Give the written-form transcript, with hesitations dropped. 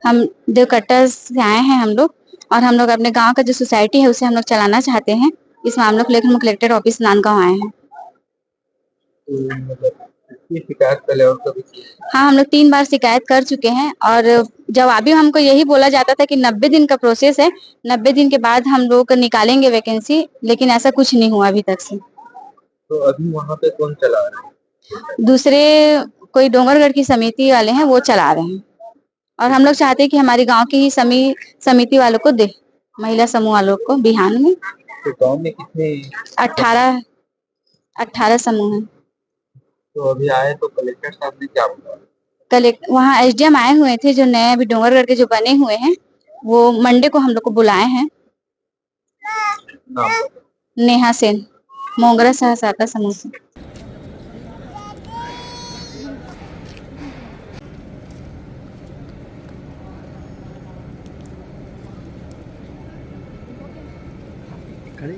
हम देवकट्टा से आए हैं हम लोग, और हम लोग अपने गांव का जो सोसाइटी है उसे हम लोग चलाना चाहते हैं। इस मामले को लेकर हम कलेक्टर ऑफिस नांदगांव आए हैं। मतलब इसकी शिकायत पहले और कभी की? हाँ, हम लोग 3 बार शिकायत कर चुके हैं, और जवाबी हमको यही बोला जाता था कि 90 दिन का प्रोसेस है, 90 दिन के बाद हम लोग निकालेंगे वैकेंसी, लेकिन ऐसा कुछ नहीं हुआ अभी तक से। तो अभी वहाँ पे कौन चला रहा है? दूसरे कोई डोंगरगढ़ की समिति वाले हैं, वो चला रहे हैं। और हम लोग चाहते हैं कि हमारे गांव की ही समिति वालों को दे, महिला समूह वालों को बिहान में। तो गांव में कितने? 18 18 समूह हैं। तो अभी आए तो कलेक्टर साहब ने क्या बोला? कल वहाँ एसडीएम आए हुए थे, जो नए अभी डोंगरगढ़ के जो बने हुए हैं, वो मंडे को हम लोग को बुलाए हैं। नाम? नेहा सेन, मोंगरा सहसाता समूह से। खड़ी